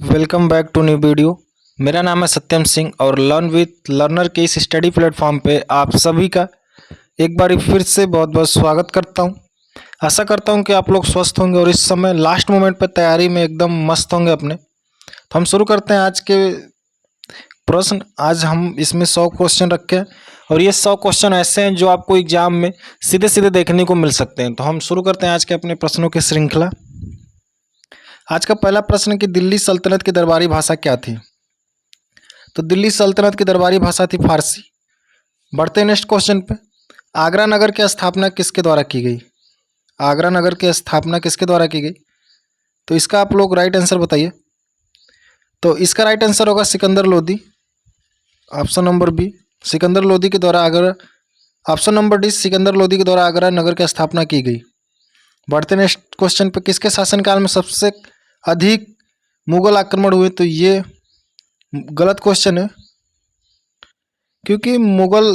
Welcome back to new video. मेरा नाम है सत्यम सिंह और लर्न विथ लर्नर के इस स्टडी प्लेटफॉर्म पे आप सभी का एक बार फिर से बहुत बहुत स्वागत करता हूं। आशा करता हूं कि आप लोग स्वस्थ होंगे और इस समय लास्ट मोमेंट पे तैयारी में एकदम मस्त होंगे अपने। तो हम शुरू करते हैं आज के प्रश्न। आज हम इसमें 100 क्वेश्चन रखे हैं और ये 100 क्वेश्चन ऐसे हैं जो आपको एग्जाम में सीधे सीधे देखने को मिल सकते हैं। तो हम शुरू करते हैं आज के अपने प्रश्नों की श्रृंखला। आज का पहला प्रश्न कि दिल्ली सल्तनत की दरबारी भाषा क्या थी? तो दिल्ली सल्तनत की दरबारी भाषा थी फारसी। बढ़ते नेक्स्ट क्वेश्चन पे। आगरा नगर की स्थापना किसके द्वारा की गई? आगरा नगर की स्थापना किसके द्वारा की गई? तो इसका आप लोग राइट आंसर बताइए। तो इसका राइट आंसर होगा Sikandar Lodi, option number B, Sikandar Lodi के द्वारा Agra. Option number D, Sikandar Lodi के द्वारा आगरा नगर की स्थापना की गई। बढ़ते नेक्स्ट क्वेश्चन पे। किसके शासनकाल में सबसे अधिक मुगल आक्रमण हुए? तो ये गलत क्वेश्चन है, क्योंकि मुगल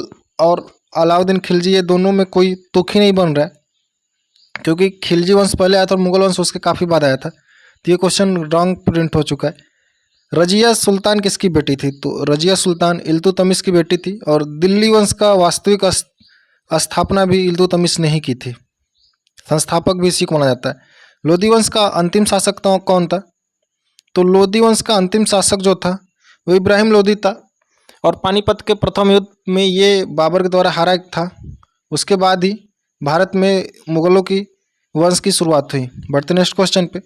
और अलाउद्दीन खिलजी ये दोनों में कोई तुक ही नहीं बन रहा है, क्योंकि खिलजी वंश पहले आया था और मुगल वंश उसके काफ़ी बाद आया था। तो ये क्वेश्चन रॉन्ग प्रिंट हो चुका है। रजिया सुल्तान किसकी बेटी थी? तो रजिया सुल्तान इल्तुतमिश की बेटी थी और दिल्ली वंश का वास्तविक स्थापना भी इल्तुतमिश ने ही की थी। संस्थापक भी इसी को माना जाता है। लोदी वंश का अंतिम शासक तो कौन था? तो लोदी वंश का अंतिम शासक जो था वो इब्राहिम लोदी था और पानीपत के प्रथम युद्ध में ये बाबर के द्वारा हारा था। उसके बाद ही भारत में मुगलों की वंश की शुरुआत हुई। बढ़ते नेक्स्ट क्वेश्चन पे।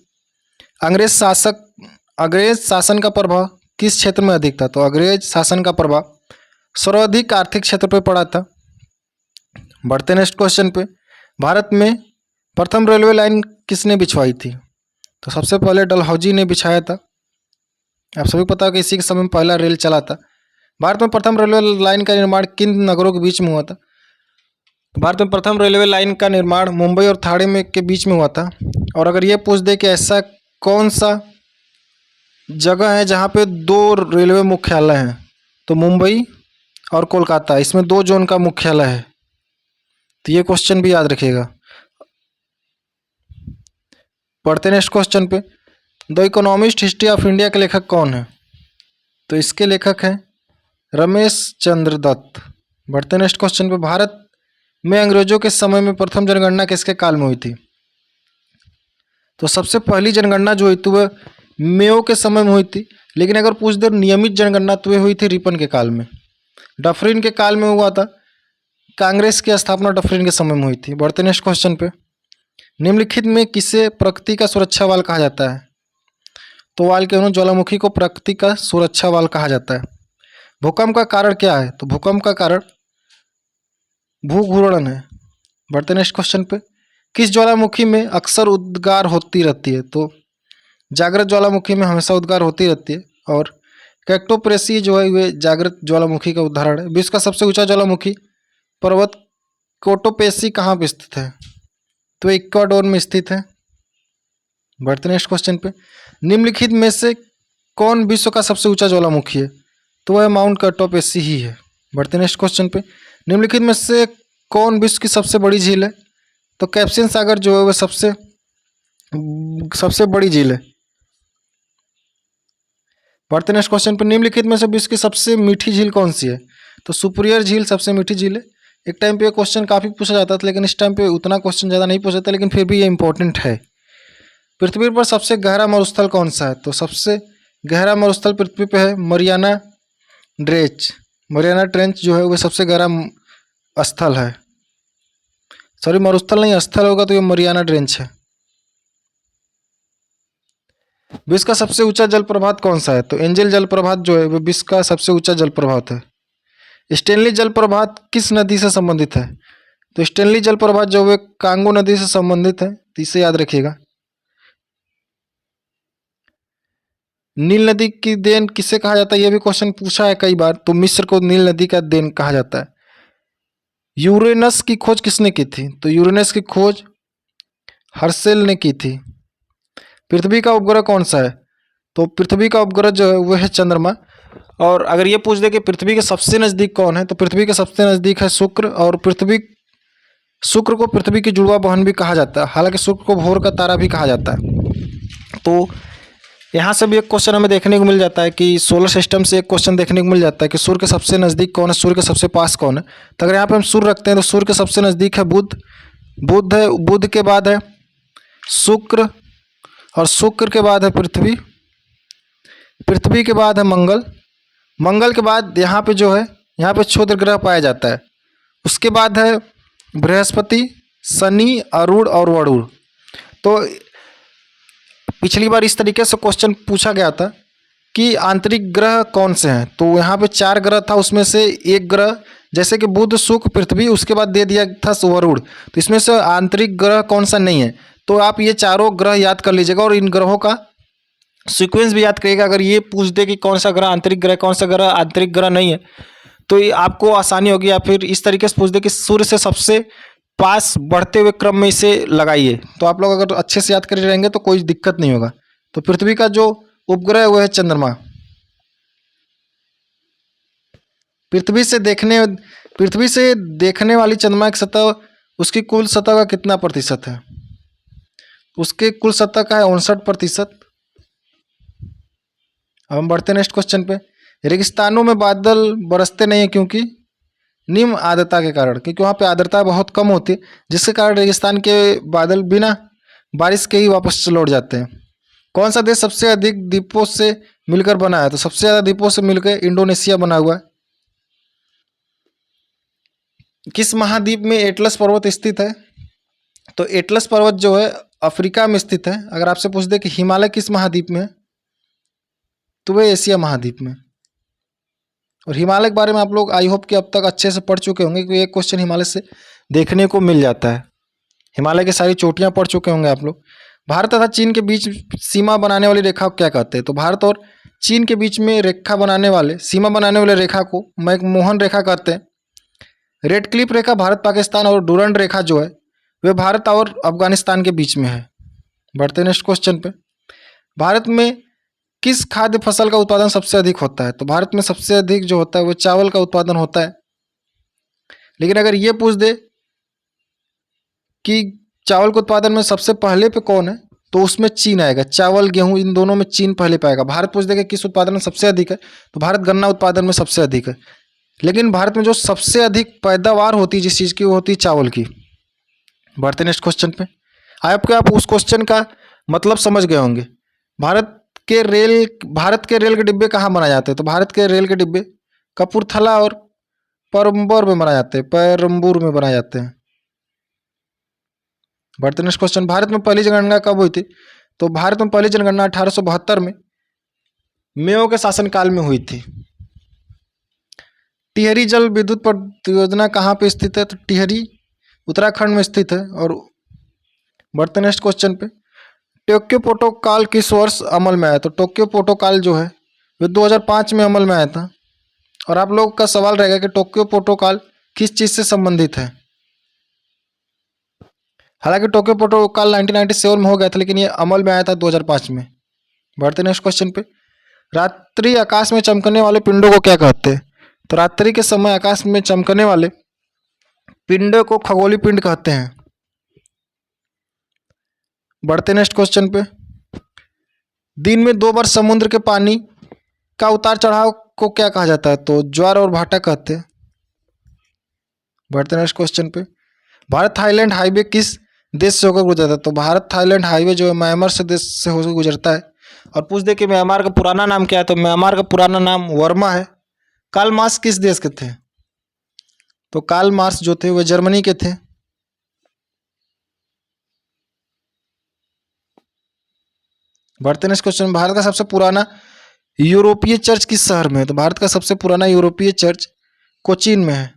अंग्रेज शासन का प्रभाव किस क्षेत्र में अधिक था? तो अंग्रेज शासन का प्रभाव सर्वाधिक आर्थिक क्षेत्र पे पड़ा था। बढ़ते नेक्स्ट क्वेश्चन पे। भारत में प्रथम रेलवे लाइन किसने बिछवाई थी? तो सबसे पहले डलहौजी ने बिछाया था। आप सभी पता है कि इसी के समय में पहला रेल चला था। भारत में प्रथम रेलवे लाइन का निर्माण किन नगरों के बीच में हुआ था? भारत में प्रथम रेलवे लाइन का निर्माण मुंबई और थाने में के बीच में हुआ था। और अगर ये पूछ दे कि ऐसा कौन सा जगह है जहाँ पे दो रेलवे मुख्यालय हैं, तो मुंबई और कोलकाता, इसमें 2 जोन का मुख्यालय है। तो ये क्वेश्चन भी याद रखिएगा। पढ़ते नेक्स्ट क्वेश्चन पे। The economist history of India के लेखक कौन है? तो इसके लेखक हैं रमेश चंद्र दत्त। बढ़ते नेक्स्ट क्वेश्चन पे। भारत में अंग्रेजों के समय में प्रथम जनगणना किसके काल में हुई थी? तो सबसे पहली जनगणना जो हुई थी वह मेयो के समय में हुई थी, लेकिन अगर पूछ दे नियमित जनगणना तो वह हुई थी रिपन के काल में। डफरिन के काल में हुआ था। कांग्रेस की स्थापना डफरिन के समय में हुई थी। बढ़ते नेक्स्ट क्वेश्चन पे। निम्नलिखित में किसे प्रकृति का सुरक्षा वाल कहा जाता है? तो वाल्केनो ज्वालामुखी को प्रकृति का सुरक्षा वाल कहा जाता है। भूकंप का कारण क्या है? तो भूकंप का कारण भूघूर्णन है। बढ़ते नेक्स्ट क्वेश्चन पे। किस ज्वालामुखी में अक्सर उद्गार होती रहती है? तो जागृत ज्वालामुखी में हमेशा उद्गार होती रहती है। और कैक्टोप्रेसी जो है वे जागृत ज्वालामुखी का उदाहरण है। विश्व का सबसे ऊंचा ज्वालामुखी पर्वत कोटोपेसी कहाँ पर स्थित है? तो इक्वाडोर में स्थित है। बढ़ते नेक्स्ट क्वेश्चन पे। निम्नलिखित में से कौन विश्व का सबसे ऊंचा ज्वालामुखी है? तो वह माउंट कोटोपेसी ही है। बढ़ते नेक्स्ट क्वेश्चन पे। निम्नलिखित में से कौन विश्व की सबसे बड़ी झील है? तो कैस्पियन सागर जो है वह सबसे बड़ी झील है। बढ़ते नेक्स्ट क्वेश्चन पे। निम्नलिखित में से विश्व की सबसे मीठी झील कौन सी है? तो सुपीरियर झील सबसे मीठी झील है। एक टाइम पे ये क्वेश्चन काफ़ी पूछा जाता था, लेकिन इस टाइम पे उतना क्वेश्चन ज़्यादा नहीं पूछा जाता, लेकिन फिर भी ये इंपॉर्टेंट है। पृथ्वी पर सबसे गहरा मरुस्थल कौन सा है? तो सबसे गहरा मरुस्थल पृथ्वी पे है मरियाना ट्रेंच। मरियाना ट्रेंच जो है वह सबसे गहरा स्थल है। सॉरी, मरुस्थल नहीं, स्थल होगा तो ये मरियाना ट्रेंच है। विश्व का सबसे ऊंचा जलप्रपात कौन सा है? तो एंजल जलप्रपात जो है वह विश्व का सबसे ऊंचा जलप्रपात है। स्टेनली जलप्रपात किस नदी से संबंधित है? तो स्टेनली जलप्रपात जो है कांगो नदी से संबंधित है, तो इसे याद रखिएगा। नील नदी की देन किसे कहा जाता है? यह भी क्वेश्चन पूछा है कई बार। तो मिस्र को नील नदी का देन कहा जाता है। यूरेनस की खोज किसने की थी? तो यूरेनस की खोज हर्शेल ने की थी। पृथ्वी का उपग्रह कौन सा है? तो पृथ्वी का उपग्रह जो है वह है चंद्रमा। और अगर ये पूछ दे कि पृथ्वी के सबसे नज़दीक कौन है, तो पृथ्वी के सबसे नज़दीक है शुक्र। और शुक्र को पृथ्वी की जुड़वा बहन भी कहा जाता है। हालांकि शुक्र को भोर का तारा भी कहा जाता है। तो यहाँ से भी एक क्वेश्चन हमें देखने को मिल जाता है कि सोलर सिस्टम से एक क्वेश्चन देखने को मिल जाता है कि सूर्य के सबसे नज़दीक कौन है, सूर्य के सबसे पास कौन है। तो अगर यहाँ पे हम सूर्य रखते हैं तो सूर्य के सबसे नज़दीक है बुध, बुध है, बुध के बाद है शुक्र, और शुक्र के बाद है पृथ्वी, पृथ्वी के बाद है मंगल, मंगल के बाद यहाँ पे जो है यहाँ पे क्षुद्र ग्रह पाया जाता है। उसके बाद है बृहस्पति, शनि, अरुण और वरुण। तो पिछली बार इस तरीके से क्वेश्चन पूछा गया था कि आंतरिक ग्रह कौन से हैं, तो यहाँ पे 4 ग्रह था, उसमें से एक ग्रह जैसे कि बुध, शुक्र, पृथ्वी, उसके बाद दे दिया था वरुण। तो इसमें से आंतरिक ग्रह कौन सा नहीं है, तो आप ये चारों ग्रह याद कर लीजिएगा और इन ग्रहों का सीक्वेंस भी याद करिएगा। अगर ये पूछ दे कि कौन सा ग्रह आंतरिक ग्रह, कौन सा ग्रह आंतरिक ग्रह नहीं है, तो ये आपको आसानी होगी। या फिर इस तरीके से पूछ दे कि सूर्य से सबसे पास बढ़ते हुए क्रम में इसे लगाइए, तो आप लोग अगर अच्छे से याद कर रहेंगे तो कोई दिक्कत नहीं होगा। तो पृथ्वी का जो उपग्रह है वो है चंद्रमा। पृथ्वी से देखने वाली चंद्रमा की सतह, उसकी कुल सतह का कितना प्रतिशत है? उसके कुल सतह का है 59%। अब हम बढ़ते हैं नेक्स्ट क्वेश्चन पे। रेगिस्तानों में बादल बरसते नहीं है क्योंकि निम्न आर्द्रता के कारण, क्योंकि वहाँ पे आर्द्रता बहुत कम होती है, जिसके कारण रेगिस्तान के बादल बिना बारिश के ही वापस लौट जाते हैं। कौन सा देश सबसे अधिक द्वीपों से मिलकर बना है? तो सबसे ज़्यादा द्वीपों से मिलकर इंडोनेशिया बना हुआ है। किस महाद्वीप में एटलस पर्वत स्थित है? तो एटलस पर्वत जो है अफ्रीका में स्थित है। अगर आपसे पूछ दे कि हिमालय किस महाद्वीप में है, तो वह एशिया महाद्वीप में। और हिमालय के बारे में आप लोग आई होप कि अब तक अच्छे से पढ़ चुके होंगे, क्योंकि एक क्वेश्चन हिमालय से देखने को मिल जाता है। हिमालय की सारी चोटियां पढ़ चुके होंगे आप लोग। भारत तथा चीन के बीच सीमा बनाने वाली रेखा को क्या कहते हैं? तो भारत और चीन के बीच में रेखा बनाने वाले, सीमा बनाने वाले रेखा को मैकमोहन रेखा कहते हैं। रेड क्लिफ रेखा भारत पाकिस्तान और डूरंड रेखा जो है वे भारत और अफगानिस्तान के बीच में है। बढ़ते नेक्स्ट क्वेश्चन पे। भारत में किस खाद्य फसल का उत्पादन सबसे अधिक होता है? तो भारत में सबसे अधिक जो होता है वो चावल का उत्पादन होता है। लेकिन अगर ये पूछ दे कि चावल के उत्पादन में सबसे पहले पे कौन है, तो उसमें चीन आएगा। चावल, गेहूं, इन दोनों में चीन पहले पाएगा। भारत पूछ देगा किस उत्पादन में सबसे अधिक है, तो भारत गन्ना उत्पादन में सबसे अधिक है। लेकिन भारत में जो सबसे अधिक पैदावार होती है जिस चीज़ की, वो होती है चावल की। बढ़ते नेक्स्ट क्वेश्चन पे। आपके आप उस क्वेश्चन का मतलब समझ गए होंगे। भारत के रेल के डिब्बे कहाँ बनाए जाते हैं? तो भारत के रेल के डिब्बे कपूरथला और परम्बोर में बनाए जाते हैं, पेरम्बूर में बनाए जाते हैं। बढ़ते नेक्स्ट क्वेश्चन। भारत में पहली जनगणना कब हुई थी? तो भारत में पहली जनगणना 1872 में मेयो के शासनकाल में हुई थी। टिहरी जल विद्युत परियोजना कहाँ पे स्थित है? तो टिहरी उत्तराखंड में स्थित है। और बढ़ते नेक्स्ट क्वेश्चन पे। टोक्यो प्रोटोकॉल किस वर्ष अमल में आया? तो टोक्यो प्रोटोकॉल जो है वो 2005 में अमल में आया था। और आप लोगों का सवाल रहेगा कि टोक्यो प्रोटोकॉल किस चीज़ से संबंधित है? हालांकि टोक्यो प्रोटोकॉल 1997 में हो गया था, लेकिन ये अमल में आया था 2005 में। बढ़ते नेक्स्ट क्वेश्चन पे। रात्रि आकाश में चमकने वाले पिंडों को क्या कहते हैं? तो रात्रि के समय आकाश में चमकने वाले पिंडों को खगोलीय पिंड कहते हैं। बढ़ते नेक्स्ट क्वेश्चन पे। दिन में 2 बार समुद्र के पानी का उतार चढ़ाव को क्या कहा जाता है? तो ज्वार और भाटा कहते हैं। बढ़ते नेक्स्ट क्वेश्चन पे। भारत थाईलैंड हाईवे किस देश से होकर गुजरता है? तो भारत थाईलैंड हाईवे जो है म्यांमार से देश से होकर गुजरता है। और पूछ दे कि म्यांमार का पुराना नाम क्या है? तो म्यांमार का पुराना नाम वर्मा है। कार्ल मार्क्स किस देश के थे? तो कार्ल मार्क्स जो थे वह जर्मनी के थे। बढ़ते नेक्स्ट क्वेश्चन। भारत का सबसे पुराना यूरोपीय चर्च किस शहर में है? तो भारत का सबसे पुराना यूरोपीय चर्च कोचीन में है।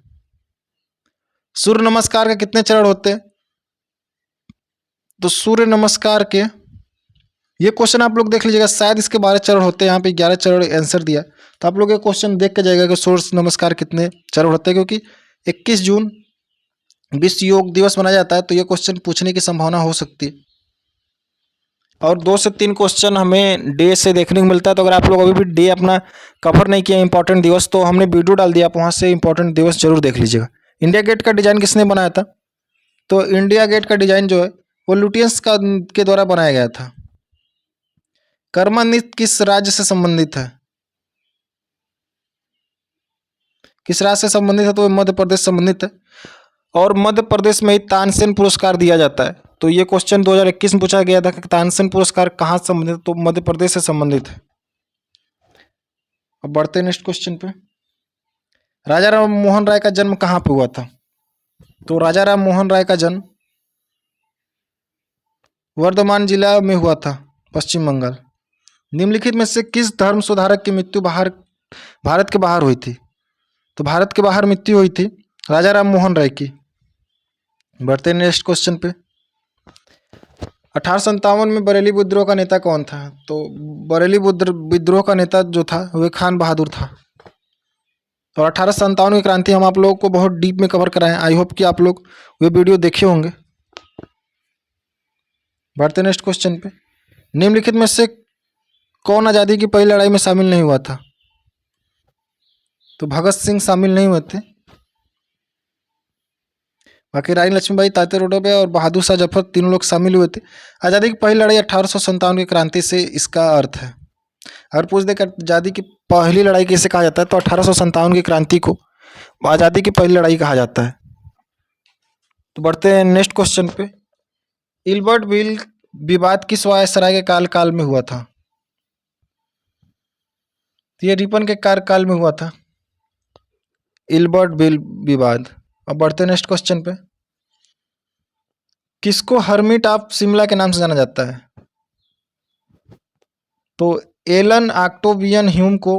सूर्य नमस्कार के कितने चरण होते हैं? तो सूर्य नमस्कार के, ये क्वेश्चन आप लोग देख लीजिएगा, शायद इसके 12 चरण होते हैं। यहाँ पे 11 चरण आंसर दिया, तो आप लोग ये क्वेश्चन देख के जाएगा कि सूर्य नमस्कार कितने चरण होते हैं, क्योंकि 21 जून विश्व योग दिवस मनाया जाता है, तो ये क्वेश्चन पूछने की संभावना हो सकती है। और 2 से 3 क्वेश्चन हमें डे से देखने को मिलता है। तो अगर आप लोग अभी भी डे अपना कवर नहीं किया इंपॉर्टेंट दिवस, तो हमने वीडियो डाल दिया, आप वहाँ से इंपॉर्टेंट दिवस जरूर देख लीजिएगा। इंडिया गेट का डिजाइन किसने बनाया था? तो इंडिया गेट का डिजाइन जो है वो लुटियंस के द्वारा बनाया गया था। कर्मनित किस राज्य से संबंधित है? किस राज्य से संबंधित है? तो मध्य प्रदेश संबंधित है। और मध्य प्रदेश में ही तानसेन पुरस्कार दिया जाता है। तो ये क्वेश्चन 2021 में पूछा गया था कि तानसेन पुरस्कार कहाँ से संबंधित है? तो मध्य प्रदेश से संबंधित है। अब बढ़ते हैं नेक्स्ट क्वेश्चन पे। राजा राम मोहन राय का जन्म कहाँ पे हुआ था? तो राजा राम मोहन राय का जन्म वर्धमान जिला में हुआ था, पश्चिम बंगाल। निम्नलिखित में से किस धर्म सुधारक की मृत्यु भारत के बाहर हुई थी? तो भारत के बाहर मृत्यु हुई थी राजा राम मोहन राय की। बढ़ते हैं नेक्स्ट क्वेश्चन पे। 1857 में बरेली विद्रोह का नेता कौन था? तो बरेली विद्रोह का नेता जो था वह खान बहादुर था। और 1857 की क्रांति हम आप लोगों को बहुत डीप में कवर कराएं। आई होप कि आप लोग वे वीडियो देखे होंगे। बढ़ते नेक्स्ट क्वेश्चन पे। निम्नलिखित में से कौन आज़ादी की पहली लड़ाई में शामिल नहीं हुआ था? तो भगत सिंह शामिल नहीं हुए थे। बाकी रानी लक्ष्मीबाई, तात्या टोपे और बहादुर शाह जफर तीनों लोग शामिल हुए थे। आज़ादी की पहली लड़ाई 1857 की क्रांति से इसका अर्थ है। अगर पूछ दे कि आज़ादी की पहली लड़ाई कैसे कहा जाता है, तो 1857 की क्रांति को आज़ादी की पहली लड़ाई कहा जाता है। तो बढ़ते हैं नेक्स्ट क्वेश्चन पे। इल्बर्ट बिल विवाद किस वायसराय के काल में हुआ था? तो ये रिपन के कार्यकाल में हुआ था, इल्बर्ट बिल विवाद। अब बढ़ते हैं नेक्स्ट क्वेश्चन पे। किसको हर्मिट ऑफ शिमला के नाम से जाना जाता है? तो एलन ऑक्टेवियन ह्यूम को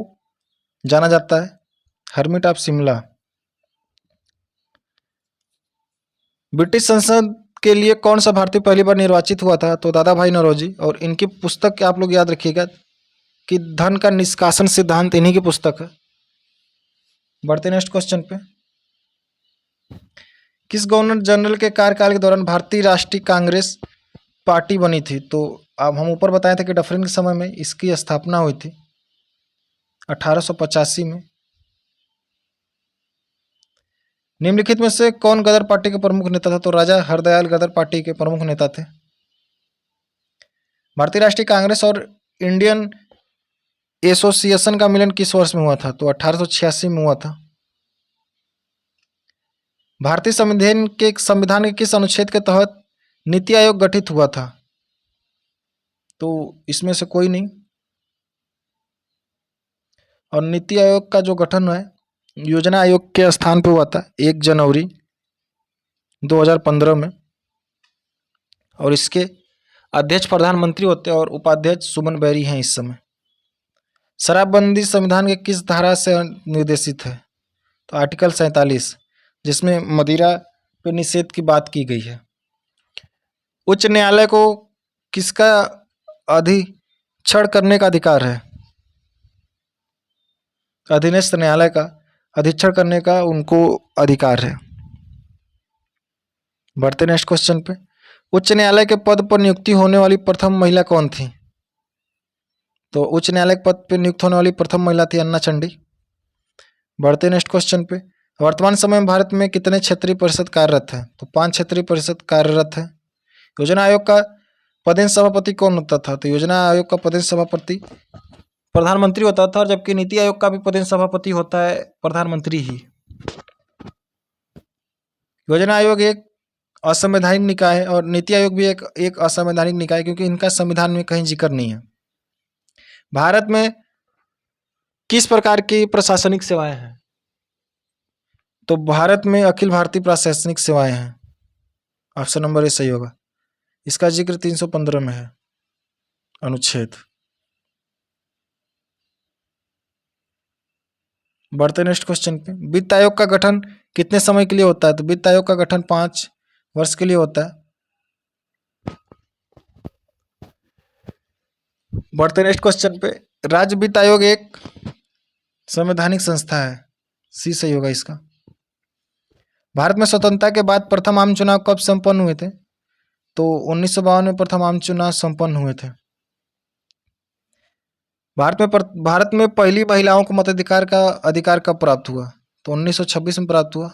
जाना जाता है हर्मिट ऑफ शिमला। ब्रिटिश संसद के लिए कौन सा भारतीय पहली बार निर्वाचित हुआ था? तो दादा भाई नौरोजी। और इनकी पुस्तक आप लोग याद रखिएगा कि धन का निष्कासन सिद्धांत इन्हीं की पुस्तक है। बढ़ते नेक्स्ट क्वेश्चन पे। किस गवर्नर जनरल के कार्यकाल के दौरान भारतीय राष्ट्रीय कांग्रेस पार्टी बनी थी? तो अब हम ऊपर बताए थे कि डफरिन के समय में इसकी स्थापना हुई थी 1885 में। निम्नलिखित में से कौन गदर पार्टी के प्रमुख नेता था? तो राजा हरदयाल गदर पार्टी के प्रमुख नेता थे। भारतीय राष्ट्रीय कांग्रेस और इंडियन एसोसिएशन का मिलन किस वर्ष में हुआ था? तो 1886 में हुआ था। भारतीय संविधान के किस अनुच्छेद के तहत नीति आयोग गठित हुआ था? तो इसमें से कोई नहीं। और नीति आयोग का जो गठन है योजना आयोग के स्थान पर हुआ था 1 जनवरी 2015 में। और इसके अध्यक्ष प्रधानमंत्री होते हैं और उपाध्यक्ष सुमन बैरी हैं इस समय। शराबबंदी संविधान के किस धारा से निर्देशित है? तो आर्टिकल 47, जिसमें मदिरा पे निषेध की बात की गई है। उच्च न्यायालय को किसका अधिक्षण करने का अधिकार है? अधीनस्थ न्यायालय का अधिक्षण करने का उनको अधिकार है। बढ़ते नेक्स्ट क्वेश्चन पे। उच्च न्यायालय के पद पर नियुक्ति होने वाली प्रथम महिला कौन थी? तो उच्च न्यायालय के पद पर नियुक्त होने वाली प्रथम महिला थी अन्ना चंडी। बढ़ते नेक्स्ट क्वेश्चन पे। वर्तमान समय में भारत में कितने क्षेत्रीय परिषद कार्यरत है? तो 5 क्षेत्रीय परिषद कार्यरत है। योजना आयोग का पदेन सभापति कौन होता था? तो योजना आयोग का पदेन सभापति प्रधानमंत्री होता था, जबकि नीति आयोग का भी पदेन सभापति होता है प्रधानमंत्री ही। योजना आयोग एक असंवैधानिक निकाय है और नीति आयोग भी एक असंवैधानिक निकाय है, क्योंकि इनका संविधान में कहीं जिक्र नहीं है। भारत में किस प्रकार की प्रशासनिक सेवाएं हैं? तो भारत में अखिल भारतीय प्रशासनिक सेवाएं हैं। ऑप्शन नंबर ए सही होगा। इसका जिक्र 315 में है अनुच्छेद। बढ़ते नेक्स्ट क्वेश्चन पे। वित्त आयोग का गठन कितने समय के लिए होता है? तो वित्त आयोग का गठन 5 वर्ष के लिए होता है। बढ़ते नेक्स्ट क्वेश्चन पे। राज्य वित्त आयोग एक संवैधानिक संस्था है। सी सही होगा इसका। भारत में स्वतंत्रता के बाद प्रथम आम चुनाव कब संपन्न हुए थे? तो 1952 में प्रथम आम चुनाव संपन्न हुए थे। भारत में पहली महिलाओं को मताधिकार का अधिकार कब प्राप्त हुआ? तो 1926 में प्राप्त हुआ।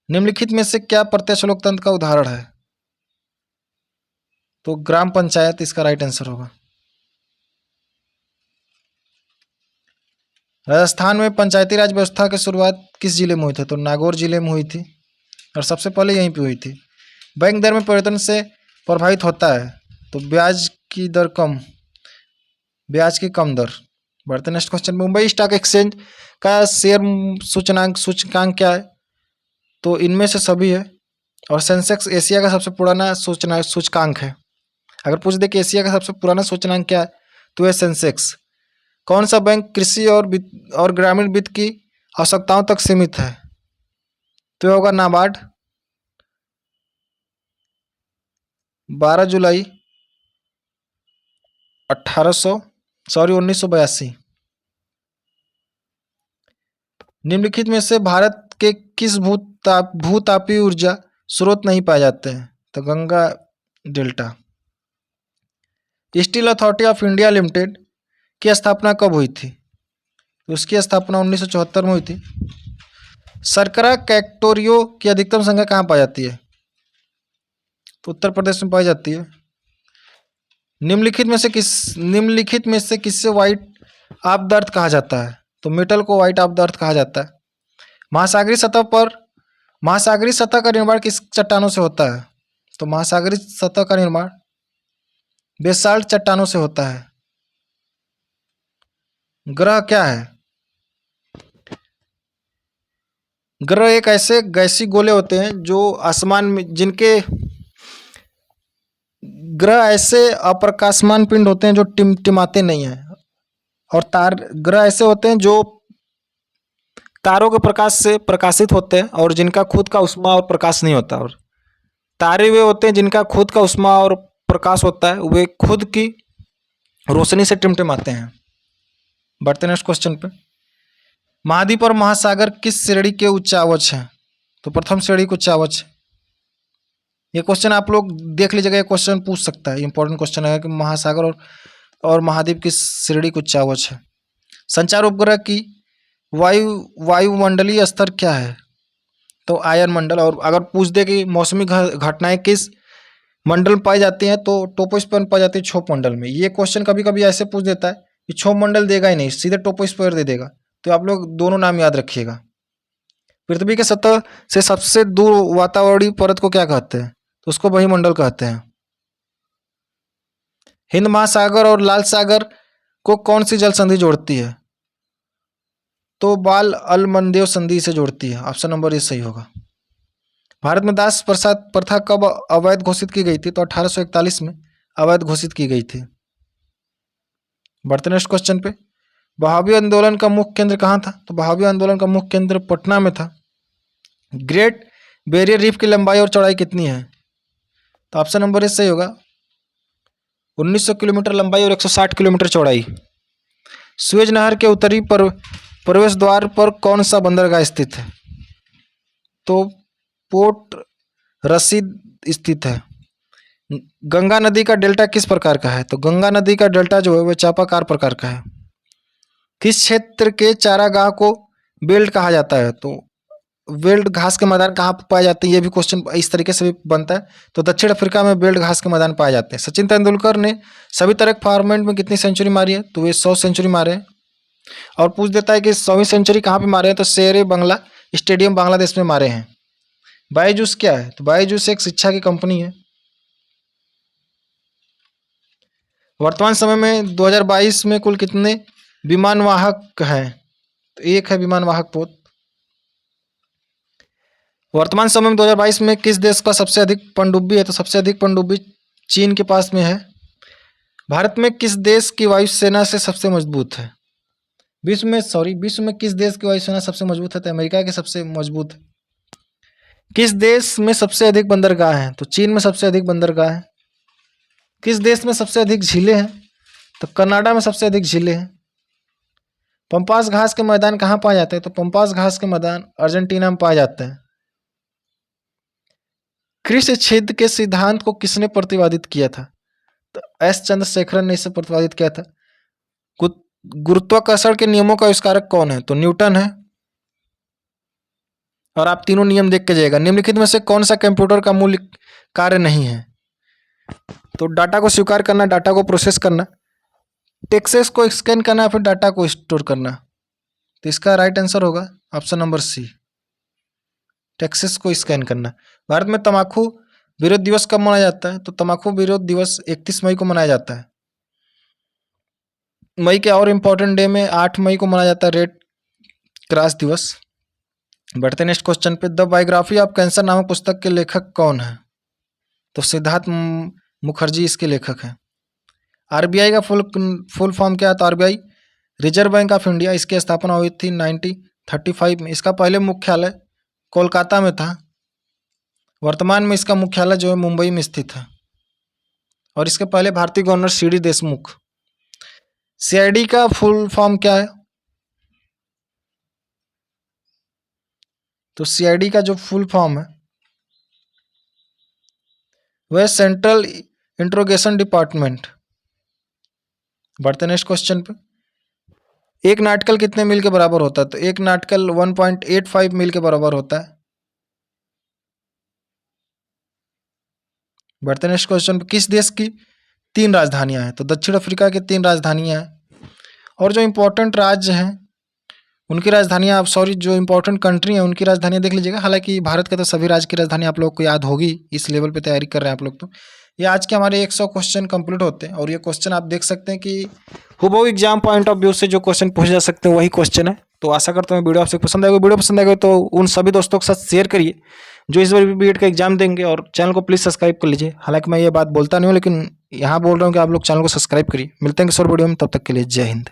निम्नलिखित में से क्या प्रत्यक्ष लोकतंत्र का उदाहरण है? तो ग्राम पंचायत इसका राइट आंसर होगा। राजस्थान में पंचायती राज व्यवस्था की शुरुआत किस जिले में हुई थी? तो नागौर जिले में हुई थी और सबसे पहले यहीं पे हुई थी। बैंक दर में परिवर्तन से प्रभावित होता है तो ब्याज की दर कम, ब्याज की कम दर। बढ़ते next question. Mumbai stock exchange का शेयर सूचकांक क्या है? तो इनमें से सभी है। और सेंसेक्स एशिया का सबसे पुराना सूचकांक है। अगर पूछ दे कि एशिया का सबसे पुराना सूचकांक क्या है तो यह सेंसेक्स। कौन सा बैंक कृषि और ग्रामीण वित्त की आवश्यकताओं तक सीमित है? तो यह होगा नाबार्ड। 12 जुलाई 1982। निम्नलिखित में से भारत के किस भूतापीय ऊर्जा स्रोत नहीं पाए जाते हैं? तो Ganga delta. Steel authority of India limited की स्थापना कब हुई थी? तो उसकी स्थापना 1974 में हुई थी। शर्करा कैक्टोरियो की अधिकतम संख्या कहाँ पाई जाती है? तो उत्तर प्रदेश में पाई जाती है। निम्नलिखित में से किससे व्हाइट अपदार्थ कहा जाता है? तो मेटल को व्हाइट अपदार्थ कहा जाता है। महासागरीय सतह का निर्माण किस चट्टानों से होता है? तो महासागरीय सतह का निर्माण बेसाल्ट चट्टानों से होता है। ग्रह क्या है? ग्रह एक ऐसे गैसीय गोले होते हैं जो आसमान में, जिनके ग्रह ऐसे अप्रकाशमान पिंड होते हैं जो टिमटिमाते नहीं हैं। और ग्रह ऐसे होते हैं जो तारों के प्रकाश से प्रकाशित होते हैं और जिनका खुद का उष्मा और प्रकाश नहीं होता। और तारे वे होते हैं जिनका खुद का उष्मा और प्रकाश होता है, वे खुद की रोशनी से टिमटिमाते हैं। बढ़ते नेक्स्ट क्वेश्चन पे। महाद्वीप और महासागर किस श्रेणी के उच्चावच हैं? तो प्रथम श्रेणी के उच्चावच। ये क्वेश्चन आप लोग देख लीजिएगा, ये क्वेश्चन पूछ सकता है, इंपॉर्टेंट क्वेश्चन है कि महासागर और महाद्वीप किस श्रेणी के उच्चावच है। संचार उपग्रह की वायुमंडलीय स्तर क्या है? तो आयन मंडल। और अगर पूछ दे कि मौसमी घटनाएं किस मंडल में पाई जाती हैं तो टोपोस्फीयर में पाई जाती है क्षोभ मंडल में। ये क्वेश्चन कभी कभी ऐसे पूछ देता है कि क्षोभ मंडल देगा ही नहीं, सीधे टोपोस्फीयर दे देगा। तो आप लोग दोनों नाम याद रखिएगा। पृथ्वी के सतह से सबसे दूर वातावरणीय परत को क्या कहते हैं? तो उसको वायुमंडल कहते हैं। हिंद महासागर और लाल सागर को कौन सी जल संधि जोड़ती है? तो बाल अल मनदेव संधि से जोड़ती है। ऑप्शन नंबर ए सही होगा। भारत में दास प्रथा कब अवैध घोषित की गई थी? तो 1841 में अवैध घोषित की गई थी। बढ़ते नेक्स्ट क्वेश्चन पे। बहावी आंदोलन का मुख्य केंद्र कहाँ था? तो बहावी आंदोलन का मुख्य केंद्र पटना में था। ग्रेट बैरियर रीफ की लंबाई और चौड़ाई कितनी है? तो ऑप्शन नंबर ए सही होगा। 1900 किलोमीटर लंबाई और 160 किलोमीटर चौड़ाई। सुएज नहर के उत्तरी प्रवेश द्वार पर कौन सा बंदरगाह स्थित है? तो पोर्ट रसीद स्थित है। गंगा नदी का डेल्टा किस प्रकार का है? तो गंगा नदी का डेल्टा जो है वह चापाकार प्रकार का है। किस क्षेत्र के चारागाह को बेल्ट कहा जाता है? तो बेल्ट घास के मैदान कहाँ पर पाए जाते हैं? ये भी क्वेश्चन इस तरीके से भी बनता है। तो दक्षिण अफ्रीका में बेल्ट घास के मैदान पाए जाते हैं। सचिन तेंदुलकर ने सभी तरह के फॉर्मेट में कितनी सेंचुरी मारी है? तो वे 100 सेंचुरी मारे हैं। और पूछ देता है कि 100वीं सेंचुरी कहाँ पे मारे हैं? तो शेर बंगला स्टेडियम बांग्लादेश में मारे हैं। बायजूस क्या है? तो बायजूस एक शिक्षा की कंपनी है। वर्तमान समय में 2022 में कुल कितने विमान वाहक हैं? तो एक है विमान वाहक पोत। वर्तमान समय में 2022 में किस देश का सबसे अधिक पनडुब्बी है? तो सबसे अधिक पनडुब्बी चीन के पास में है। भारत में किस देश की वायुसेना से सबसे मजबूत है? विश्व में किस देश की वायुसेना सबसे मजबूत है? तो अमेरिका की सबसे मजबूत है। किस देश में सबसे अधिक बंदरगाह हैं? तो चीन में सबसे अधिक बंदरगाह है। किस देश में सबसे अधिक झीलें हैं? तो कनाडा में सबसे अधिक झीलें हैं। पंपास घास के मैदान कहाँ पाए जाते हैं? तो पंपास घास के मैदान अर्जेंटीना में पाए जाते हैं। कृष्ण छेद के सिद्धांत को किसने प्रतिपादित किया था? तो एस चंद्रशेखरन ने इसे प्रतिपादित किया था। गुरुत्वाकर्षण के नियमों का आविष्कारक कौन है? तो न्यूटन है। और आप तीनों नियम देख के जाइएगा। निम्नलिखित में से कौन सा कंप्यूटर का मूल कार्य नहीं है? तो डाटा को स्वीकार करना, डाटा को प्रोसेस करना, टेक्सेस को स्कैन करना, फिर डाटा को स्टोर करना। तो इसका राइट आंसर होगा ऑप्शन नंबर सी, टेक्सेस को स्कैन करना। भारत में तम्बाकू विरोध दिवस कब मनाया जाता है? तो तम्बाकू विरोध दिवस 31 मई को मनाया जाता है। मई के और इम्पोर्टेंट डे में 8 मई को मनाया जाता है रेड क्रॉस दिवस। बढ़ते नेक्स्ट क्वेश्चन पे। द बायोग्राफी ऑफ कैंसर नामक पुस्तक के लेखक कौन है? तो सिद्धार्थ मुखर्जी इसके लेखक हैं। आरबीआई का फुल फॉर्म क्या है? तो RBI reserve bank of India. इसकी स्थापना हुई थी 1935 में। इसका पहले मुख्यालय कोलकाता में था। वर्तमान में इसका मुख्यालय जो है मुंबई में स्थित है। और इसके पहले भारतीय गवर्नर सीडी देशमुख। सीआईडी का फुल फॉर्म क्या है? तो सीआईडी का जो फुल फॉर्म है वह सेंट्रल इंट्रोगेशन डिपार्टमेंट। बढ़ते नेक्स्ट क्वेश्चन पे। एक नाटकल कितने मील के बराबर होता है? तो एक नाटकल 1.85 मील के बराबर होता है। बढ़ते नेक्स्ट क्वेश्चन पे। किस देश की 3 राजधानियां हैं? तो दक्षिण अफ्रीका की 3 राजधानियां हैं। और जो इम्पोर्टेंट राज्य हैं उनकी राजधानियां, आप सॉरी जो इम्पोर्टेंट कंट्री हैं उनकी राजधानियां देख लीजिएगा। हालांकि भारत के तो सभी राज्य की राजधानी आप लोग को याद होगी, इस लेवल पे तैयारी कर रहे हैं आप लोग। तो ये आज के हमारे 100 क्वेश्चन कंप्लीट होते हैं। और ये क्वेश्चन आप देख सकते हैं कि हुबहू एग्जाम पॉइंट ऑफ व्यू से जो क्वेश्चन पूछे जा सकते हैं वही क्वेश्चन है। तो आशा करता हूँ वीडियो आपसे पसंद आएगा। वीडियो पसंद आएगा तो उन सभी दोस्तों के साथ शेयर करिए जो इस बार बीएड का एग्जाम देंगे, और चैनल को प्लीज़ सब्सक्राइब कर लीजिए। हालांकि मैं ये बात बोलता नहीं हूँ, लेकिन यहाँ बोल रहा हूँ कि आप लोग चैनल को सब्सक्राइब करिए। मिलते हैं किसी और वीडियो में, तब तक के लिए जय हिंद।